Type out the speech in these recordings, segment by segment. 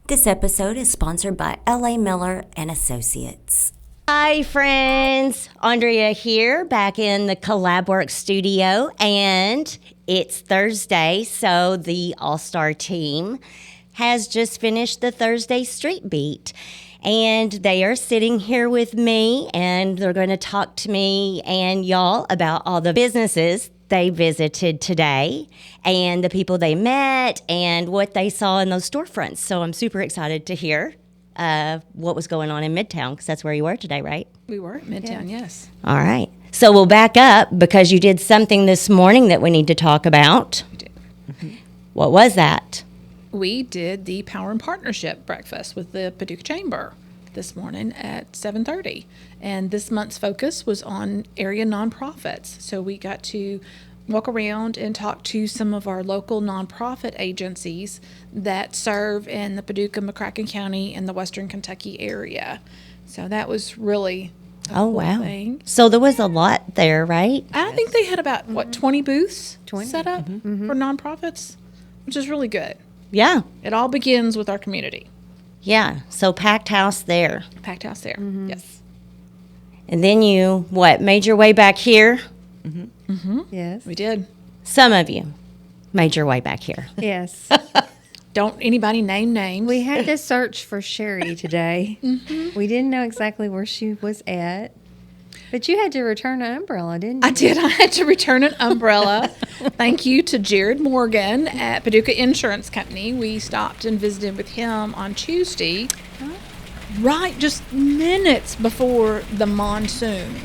This episode is sponsored by L.A.Miller and Associates. Hi, friends. Andrea here, back in the CollabWorks studio, and it's Thursday, so the All-Star team has just finished the Thursday Street Beat, and they are sitting here with me, and they're going to talk to me and y'all about all the businesses they visited today and the people they met and what they saw in those storefronts. So I'm super excited to hear what was going on in Midtown, because that's where you were today, right? We were at Midtown, yes. All right. So we'll back up because you did something this morning that we need to talk about. We did. What was that? We did the Power and Partnership breakfast with the Paducah Chamber this morning at 7:30. And this month's focus was on area nonprofits. So we got to walk around and talk to some of our local nonprofit agencies that serve in the Paducah, McCracken County, and the Western Kentucky area. So that was really a cool thing. So there was a lot there, right? I think they had about, 20 booths set up for nonprofits, which is really good. Yeah. It all begins with our community. Yeah. So packed house there. Packed house there, yes. And then you, made your way back here? Yes. We did. Some of you made your way back here. Yes. Don't anybody name names. We had to search for Sherry today. We didn't know exactly where she was at. But you had to return an umbrella, didn't you? I did. I had to return an umbrella. Thank you to Jared Morgan at Paducah Insurance Company. We stopped and visited with him on Tuesday, right just minutes before the monsoon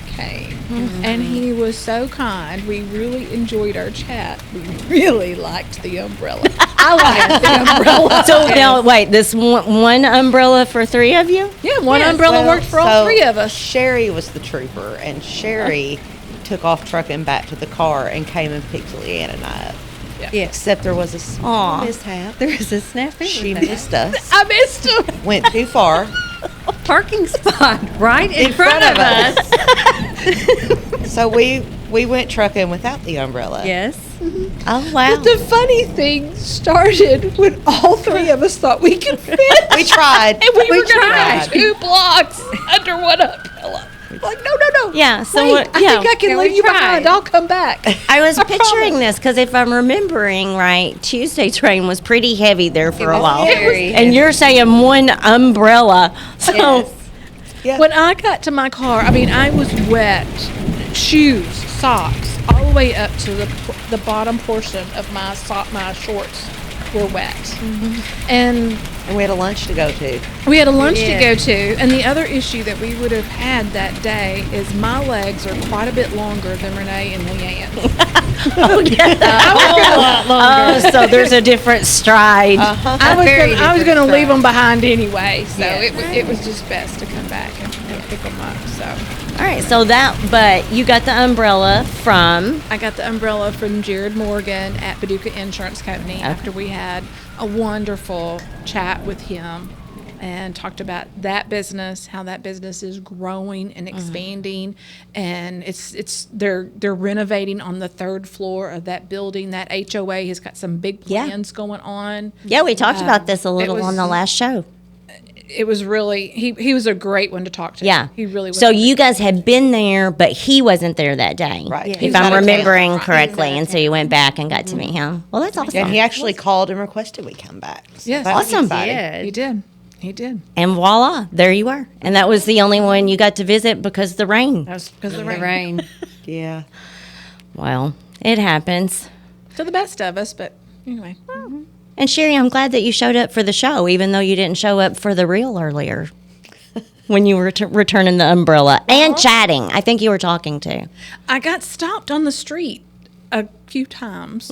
came. And he was so kind. We really enjoyed our chat. We really liked the umbrella. I liked the umbrella. So now, this one umbrella for three of you? Yeah, one umbrella worked for all three of us. Sherry was the trooper, and Sherry took off trucking back to the car and came and picked Leanne and I up. Yeah. Except there was a small mishap. There was a snafu. She with that. missed us. I missed him. Went too far. Parking spot right in front of us. So we went trucking without the umbrella. Yes. Oh, wow. But the funny thing started when all three of us thought we could fit. We tried. And we were going to tried. go 2 blocks under one umbrella. Like, no. Yeah, so Wait, I think I can Yeah, leave we you tried. behind. I'll come back. I was I picturing promise. this because if I'm remembering right, Tuesday's train was pretty heavy there for a was while. very And you're saying one umbrella. So Yes. Yeah. When I got to my car, I was wet. Shoes, socks, all the way up to the bottom portion of my shorts were wet. And And we had a lunch to go to. we had a lunch Yeah. to go to, and the other issue that we would have had that day is my legs are quite a bit longer than Renee and Leanne's. so there's a different stride. I was going to leave them stride. behind anyway, so Yeah. it was just best to come back and pick them up. So All right, so but you got the umbrella from I got the umbrella from Jared Morgan at Paducah Insurance Company after we had a wonderful chat with him and talked about that business, how that business is growing and expanding, and they're renovating on the 3rd floor of that building. That HOA has got some big plans going on. Yeah, we talked about this a little was- on the last show. It was really he was a great one to talk to. Yeah. He really was. So you guys had been there, but he wasn't there that day. Right. Yeah. If He was I'm out of town. remembering Right. correctly. And so you went back and got to meet him. Well, that's awesome. And he actually called and requested we come back. So Yes. that was Awesome. exciting. He did. And voila, there you were. And that was the only one you got to visit because of the rain. That was because of the The rain. rain. Yeah. Well, it happens. To the best of us, but anyway. And Sherry, I'm glad that you showed up for the show, even though you didn't show up for the reel earlier when you were returning the umbrella and chatting. I think you were talking too. I got stopped on the street a few times.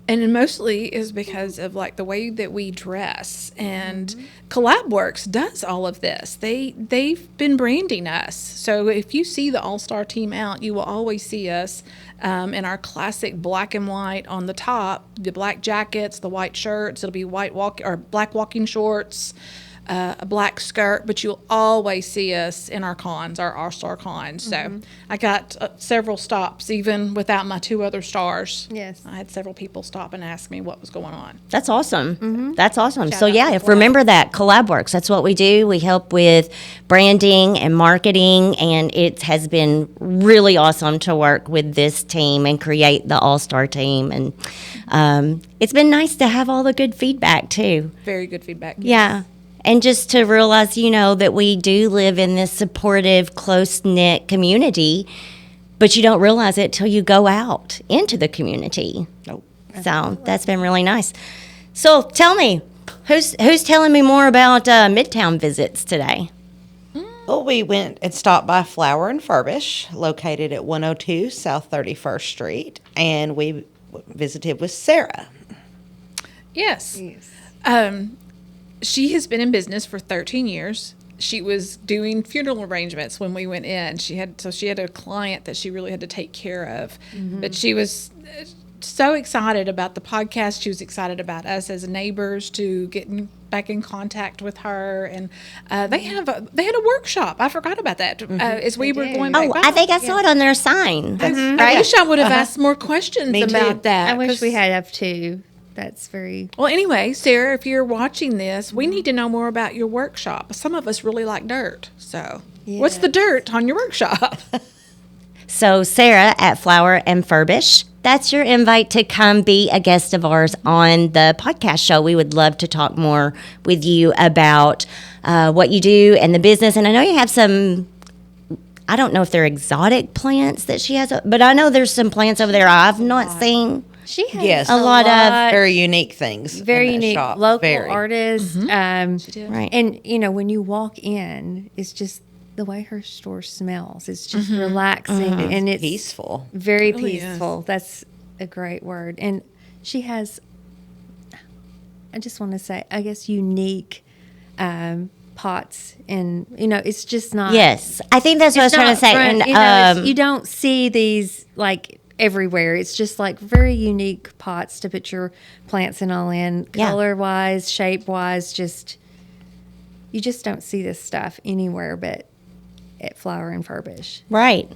And it mostly is because of the way that we dress. And CollabWorks does all of this. They've been branding us. So if you see the All-Star team out, you will always see us in our classic black and white on the top, the black jackets, the white shirts. It'll be black walking shorts. a black skirt, but you'll always see us in our cons, our All-Star cons. So I got several stops, even without my 2 other stars. Yes. I had several people stop and ask me what was going on. That's awesome. That's awesome. Shout So out yeah, to if Collab. remember that CollabWorks, that's what we do. We help with branding and marketing, and it has been really awesome to work with this team and create the All-Star team. And it's been nice to have all the good feedback too. Very good feedback. Yeah. And just to realize, that we do live in this supportive, close-knit community, but you don't realize it till you go out into the community. Nope. So that's been really nice. So tell me, who's telling me more about Midtown visits today? Well, we went and stopped by Flower and Furbish, located at 102 South 31st Street, and we visited with Sarah. Yes. She has been in business for 13 years. She was doing funeral arrangements when we went in. She had a client that she really had to take care of. But she was so excited about the podcast. She was excited about us as neighbors to get back in contact with her. And they had a workshop. I forgot about that as we were going back. Oh, I think I saw it on their sign. I wish I would have asked more questions Me too. about that. I wish 'cause- we had up to. That's very. Well, anyway, Sarah, if you're watching this, we need to know more about your workshop. Some of us really like dirt. So, what's the dirt on your workshop? So Sarah at Flower and Furbish, that's your invite to come be a guest of ours on the podcast show. We would love to talk more with you about what you do and the business. And I know you have some, I don't know if they're exotic plants that she has, but I know there's some plants over there I've not seen. She has Yes. A lot of Very unique things. very in that unique shop. local Very. artists. Right. And when you walk in, it's just the way her store smells. It's just relaxing and it's Peaceful. very really is. peaceful. That's a great word. And she has, I just want to say, I guess, unique pots. And, it's just not. Yes, I think that's what I was it's trying not to say. front- And it's- you don't see these like everywhere. It's just like very unique pots to put your plants and all in. Yeah. Color wise, shape wise, you just don't see this stuff anywhere but at Flower and Furbish. right.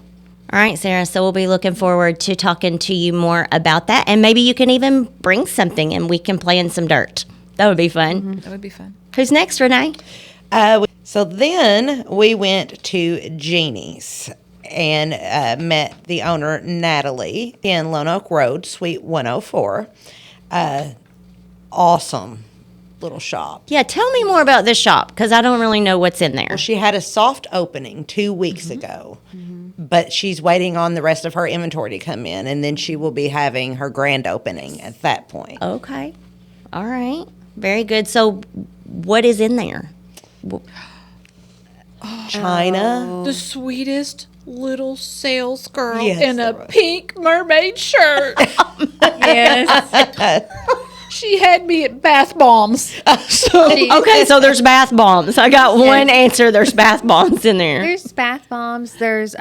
All right, Sarah. So we'll be looking forward to talking to you more about that. And maybe you can even bring something and we can play in some dirt. That would be fun. That would be fun. Who's next, Renee? So then we went to Jeannie's and met the owner, Natalie, in Lone Oak Road, Suite 104. Awesome little shop. Yeah, tell me more about this shop because I don't really know what's in there. She had a soft opening 2 weeks ago, but she's waiting on the rest of her inventory to come in, and then she will be having her grand opening at that point. Okay. All right. Very good. So what is in there? China. The sweetest little sales girl Yes, in a there was. pink mermaid shirt. Yes. She had me at bath bombs. So Okay, so there's bath bombs. I got one answer. There's bath bombs in there. There's bath bombs. There's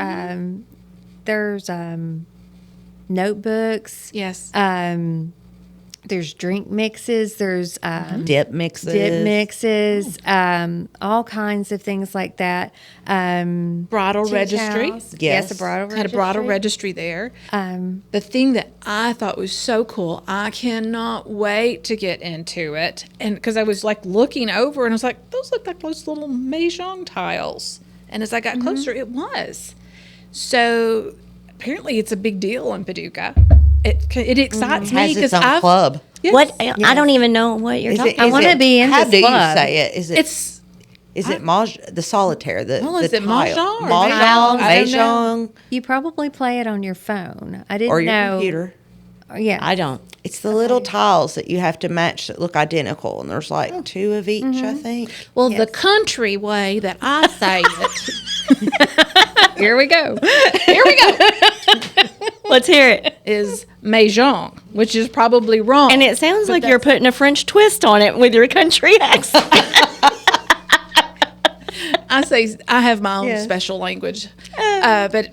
notebooks. yes. There's drink mixes. There's Dip mixes. dip mixes. All kinds of things like that. Bridal tea registry. towels. Yes. Yes, a bridal registry. Had a bridal registry there. The thing that I thought was so cool, I cannot wait to get into it. And because I was like looking over and I was like, those look like those little mahjong tiles. And as I got closer, it was. So apparently it's a big deal in Paducah. It excites me Has because its own club. Yes. What? I don't even know what you're talking Is I wanna be in How this do club. you say it? Is it? It's Is it the solitaire? The is the it tile? mahjong or Mahjong, mahjong? I don't know. mahjong, You probably play it on your phone. I didn't or your know. computer. Yeah. I don't. It's the little tiles that you have to match that look identical, and there's like 2 of each, I think. well, the country way that I say it Here we go. Let's hear it. is mahjong, which is probably wrong. And it sounds like you're putting a French twist on it with your country accent. I say I have my own Yes. special language, but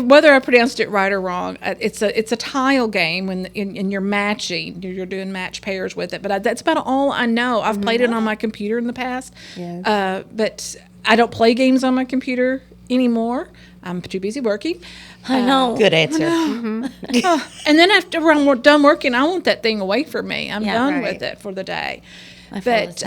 whether I pronounced it right or wrong, it's a tile game when and you're matching. You're doing match pairs with it. But that's about all I know. I've played it on my computer in the past, Yes. but I don't play games on my computer anymore. I'm too busy working. I know. Good answer. And then after I'm done working, I want that thing away from me. I'm done right. with it for the day. I feel the But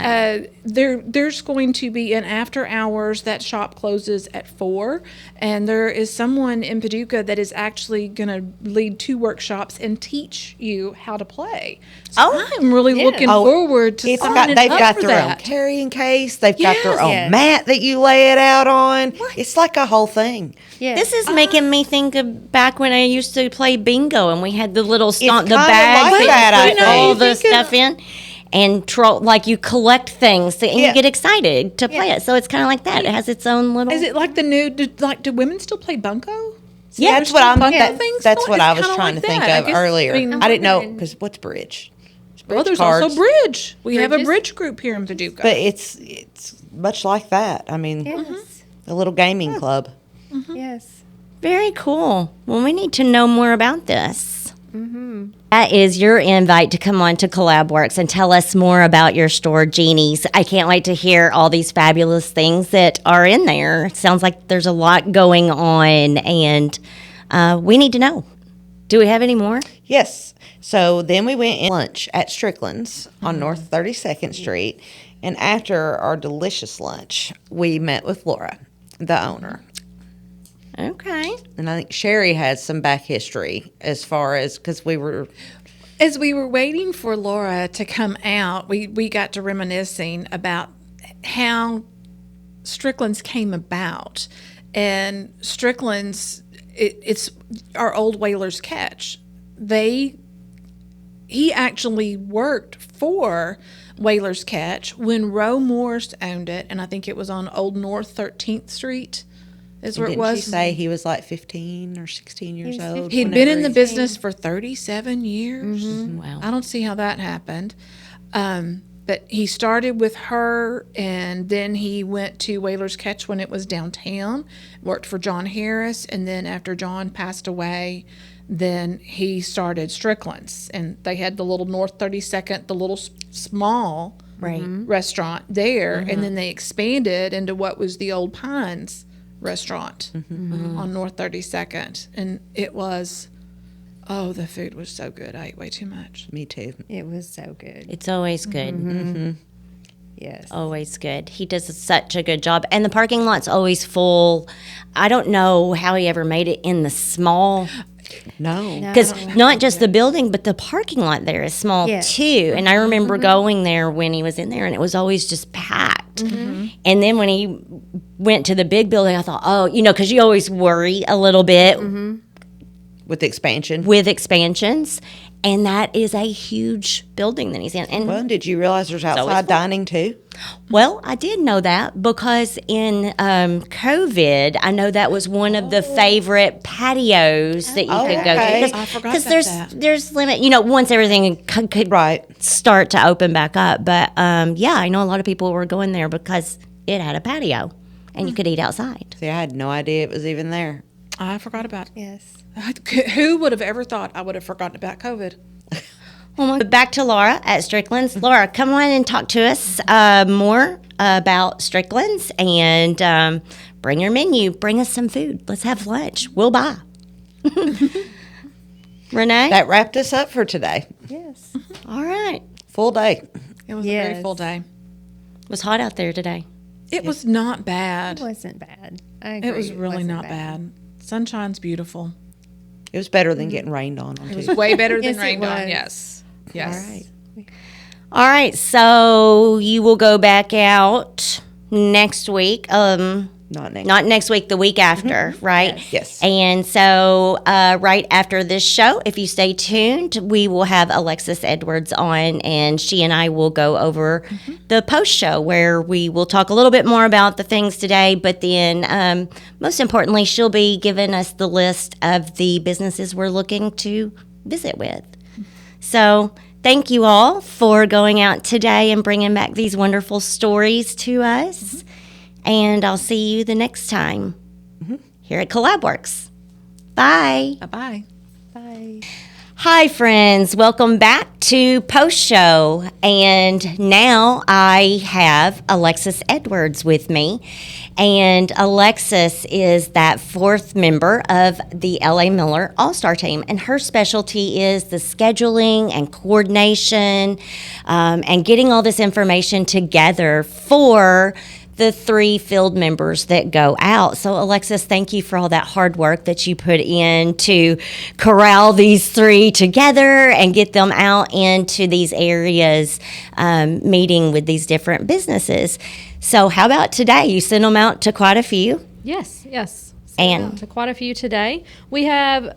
same. there's going to be an after hours. That shop closes at 4, and there is someone in Paducah that is actually going to lead 2 workshops and teach you how to play. So I'm really looking forward to signing they've up got for their own that. carrying case. They've got their own Yes. mat that you lay it out on. It's like a whole thing. Yes. This is making me think of back when I used to play bingo and we had the little stomp, the kinda bag like that, that I you put all think. the stuff in. And like you collect things and Yeah. you get excited to play it. So it's kind of like that. It has its own little. Is it like the new? Do women still play bunco? Yeah, That's what I'm. bunco That, things that's going? what It's I was kinda trying like to think that. I of guess- earlier. I mean- I didn't know wondering- because what's bridge? Well, there's cards. also bridge. We have a Bridges? bridge group here in Paducah. But it's much like that. I mean, Yes. a little gaming club. Yes. Very cool. Well, we need to know more about this. That is your invite to come on to CollabWorks and tell us more about your store, Jeannie's. I can't wait to hear all these fabulous things that are in there. Sounds like there's a lot going on, and we need to know. Do we have any more? Yes. So then we went in lunch at Strickland's on North 32nd Street. And after our delicious lunch, we met with Laura, the owner. Okay. And I think Sherry had some back history as far as because we were. As we were waiting for Laura to come out, we got to reminiscing about how Strickland's came about. And Strickland's, it's our old Whalers Catch. He actually worked for Whalers Catch when Roe Morse owned it, and I think it was on Old North 13th Street is where it Didn't was. she say he was like 15 or 16 years old? He'd been in the business for 37 years. Wow. I don't see how that happened. But he started with her, and then he went to Whalers Catch when it was downtown, worked for John Harris, and then after John passed away, then he started Strickland's. And they had the little North 32nd, the little small restaurant there, and then they expanded into what was the old Pines restaurant on North 32nd. And it was, the food was so good. I ate way too much. Me too. It was so good. It's always good. Yes. Always good. He does such a good job. And the parking lot's always full. I don't know how he ever made it in the small, No. because not just the building, but the parking lot there is small Yeah. too. And I remember going there when he was in there, and it was always just packed. And then when he went to the big building, I thought, because you always worry a little bit With the expansion. with expansions. And that is a huge building that he's in. And Well, did you realize there's outside dining too? well, I did know that because in COVID, I know that was one of the favorite patios that you could go okay. to. I forgot Because about that. there's limit, once everything could Right. start to open back up. But yeah, I know a lot of people were going there because it had a patio and you could eat outside. See, I had no idea it was even there. I forgot about it. Yes. Who would have ever thought I would have forgotten about COVID? But back to Laura at Strickland's. Laura, come on and talk to us more about Strickland's and bring your menu. Bring us some food. Let's have lunch. We'll buy. Renee? That wrapped us up for today. Yes. All right. Full day. It was a very Yes. full day. It was hot out there today. It was not bad. It wasn't bad. I agree. It was really wasn't not bad. Sunshine's beautiful. It was better than getting rained on It was Tuesday. way better than Yes, it rained on. was. Yes. Yes. All right. All right. So you will go back out next week. Not next. Not next week, the week after, right? Yes. And so, right after this show, if you stay tuned, we will have Alexis Edwards on, and she and I will go over the post show where we will talk a little bit more about the things today. But then, most importantly, she'll be giving us the list of the businesses we're looking to visit with. So, thank you all for going out today and bringing back these wonderful stories to us. And I'll see you the next time here at CollabWorks. Bye. Bye-bye. Bye. Hi, friends. Welcome back to Post Show. And now I have Alexis Edwards with me. And Alexis is that fourth member of the L.A.Miller All-Star team. And her specialty is the scheduling and coordination and getting all this information together for the 3 field members that go out. So, Alexis, thank you for all that hard work that you put in to corral these 3 together and get them out into these areas, meeting with these different businesses. So, how about today? You sent them out to quite a few. Yes. And- To quite a few today. We have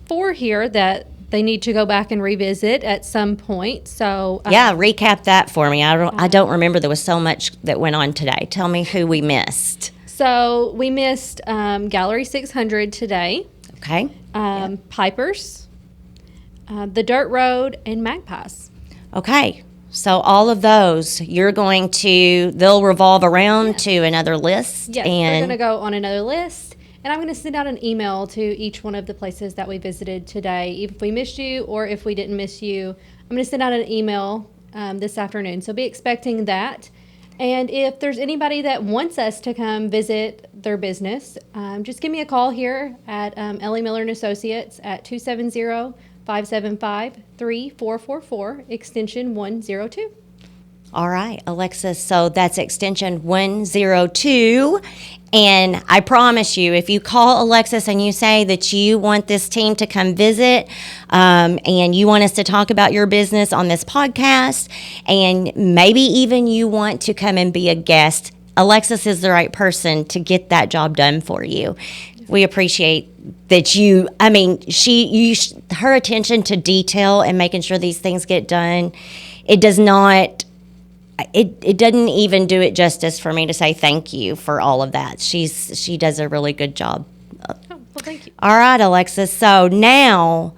4 here that they need to go back and revisit at some point. So Yeah, recap that for me. I don't remember. There was so much that went on today. Tell me who we missed. So we missed Gallery 600 today, Okay. Pipers, the Dirt Road, and Magpies. Okay. So all of those, they'll revolve around to another list. Yes, they're and going to go on another list. And I'm going to send out an email to each one of the places that we visited today. If we missed you or if we didn't miss you, I'm going to send out an email this afternoon. So be expecting that. And if there's anybody that wants us to come visit their business, just give me a call here at L.A.Miller & Associates at 270-575-3444, extension 102. All right, Alexis. So that's extension 102. And I promise you, if you call Alexis and you say that you want this team to come visit and you want us to talk about your business on this podcast, and maybe even you want to come and be a guest, Alexis is the right person to get that job done for you. We appreciate that her attention to detail and making sure these things get done, it doesn't even do it justice for me to say thank you for all of that. She does a really good job. Oh, well, thank you. All right, Alexis. So now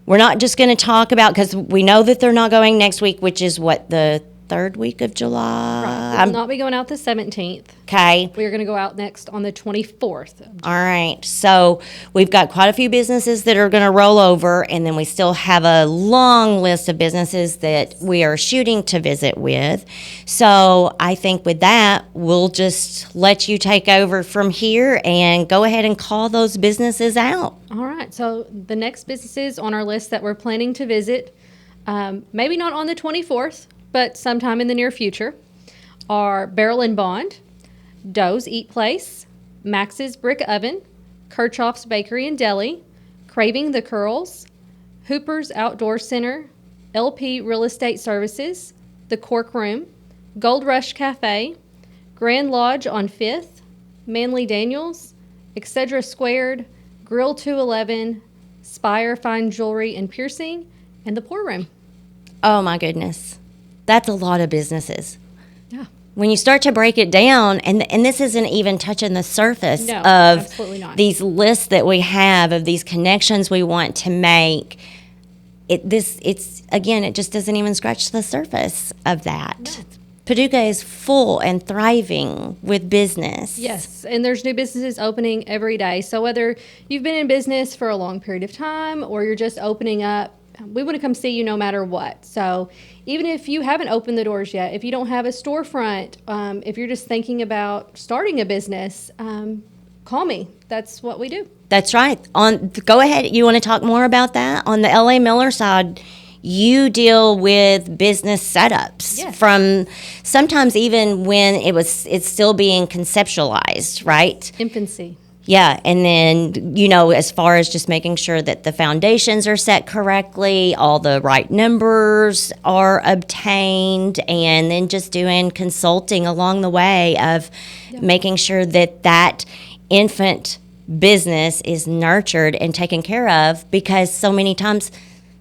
we're not just going to talk about, because we know that they're not going next week, which is what, the 3rd week of July? We will not be going out the 17th. Okay. We are going to go out next on the 24th. All right. So we've got quite a few businesses that are going to roll over, and then we still have a long list of businesses that we are shooting to visit with. So I think with that, we'll just let you take over from here and go ahead and call those businesses out. All right. So the next businesses on our list that we're planning to visit, maybe not on the 24th, but sometime in the near future, are Barrel and Bond, Doe's Eat Place, Max's Brick Oven, Kirchhoff's Bakery and Deli, Craving the Curls, Hooper's Outdoor Center, LP Real Estate Services, The Cork Room, Gold Rush Cafe, Grand Lodge on 5th, Manly Daniels, Excedra Squared, Grill 211, Spire Fine Jewelry and Piercing, and The Pour Room. Oh, my goodness. That's a lot of businesses. Yeah. When you start to break it down, and this isn't even touching the surface No, of absolutely not. these lists that we have, of these connections we want to make, it just doesn't even scratch the surface of that. No. Paducah is full and thriving with business. Yes, and there's new businesses opening every day. So whether you've been in business for a long period of time or you're just opening up, we want to come see you no matter what. So even if you haven't opened the doors yet, if you don't have a storefront, if you're just thinking about starting a business, call me. That's what we do. That's right. Go ahead. You want to talk more about that? On the L.A.Miller side, you deal with business setups. Yes. From sometimes even when it's still being conceptualized, right? Infancy. Yeah, and then, as far as just making sure that the foundations are set correctly, all the right numbers are obtained, and then just doing consulting along the way of making sure that infant business is nurtured and taken care of, because so many times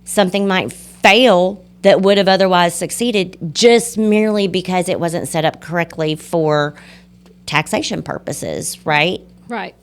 something might fail that would have otherwise succeeded just merely because it wasn't set up correctly for taxation purposes, right? Right.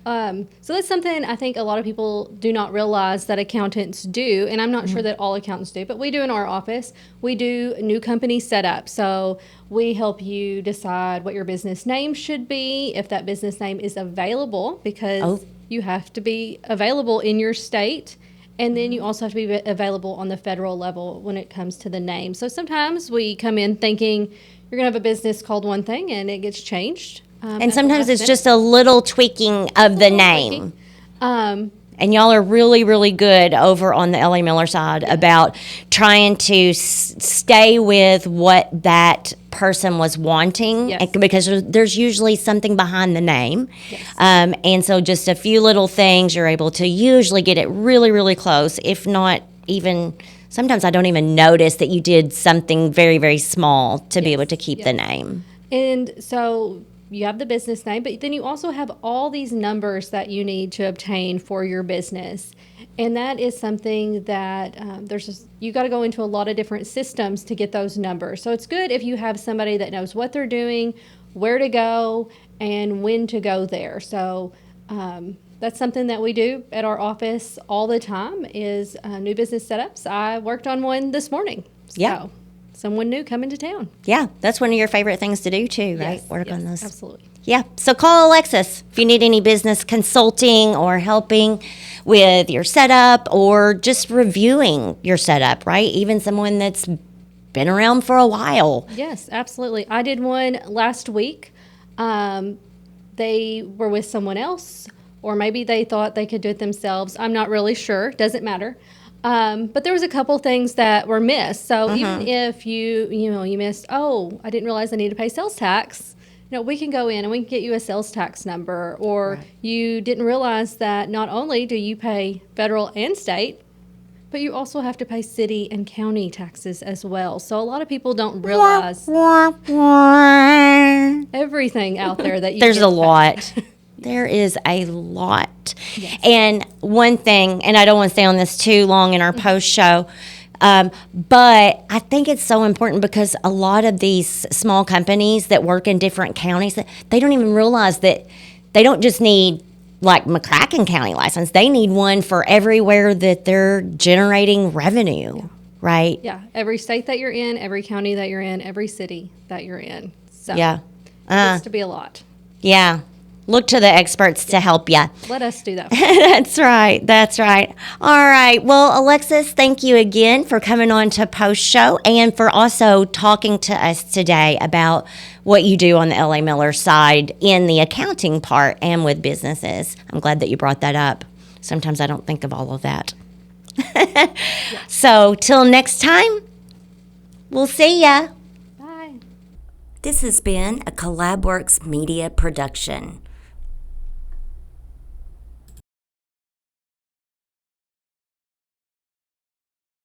So that's something I think a lot of people do not realize that accountants do, and I'm not sure that all accountants do, but we do in our office. We do new company setup. So we help you decide what your business name should be, if that business name is available, because you have to be available in your state. And then you also have to be available on the federal level when it comes to the name. So sometimes we come in thinking you're going to have a business called one thing and it gets changed. And sometimes it's just a little tweaking of the name. And y'all are really, really good over on the L.A.Miller side about trying to stay with what that person was wanting. Yes. Because there's usually something behind the name. Yes. And so just a few little things, you're able to usually get it really, really close. If not even, sometimes I don't even notice that you did something very, very small to be able to keep the name. And so you have the business name, but then you also have all these numbers that you need to obtain for your business. And that is something that you got to go into a lot of different systems to get those numbers. So it's good if you have somebody that knows what they're doing, where to go, and when to go there. So that's something that we do at our office all the time is new business setups. I worked on one this morning. Yeah. So someone new coming to town. Yeah, that's one of your favorite things to do too, right? Yes, Work on those. Absolutely. Yeah, so call Alexis if you need any business consulting or helping with your setup or just reviewing your setup, right? Even someone that's been around for a while. Yes, absolutely. I did one last week. They were with someone else, or maybe they thought they could do it themselves. I'm not really sure. Doesn't matter. But there was a couple things that were missed. So even if you missed, oh, I didn't realize I need to pay sales tax. We can go in and we can get you a sales tax number. Or you didn't realize that not only do you pay federal and state, but you also have to pay city and county taxes as well. So a lot of people don't realize everything out there that you There's get a to pay. lot. There is a lot. And one thing, and I don't want to stay on this too long in our post show, but I think it's so important because a lot of these small companies that work in different counties, they don't even realize that they don't just need like McCracken County license. They need one for everywhere that they're generating revenue, right? Yeah, every state that you're in, every county that you're in, every city that you're in. So Yeah. it gets to be a lot. Yeah. Look to the experts to help you. Let us do that. That's right. That's right. All right. Well, Alexis, thank you again for coming on to Post Show and for also talking to us today about what you do on the L.A.Miller side in the accounting part and with businesses. I'm glad that you brought that up. Sometimes I don't think of all of that. So till next time, we'll see ya. Bye. This has been a CollabWorks Media production.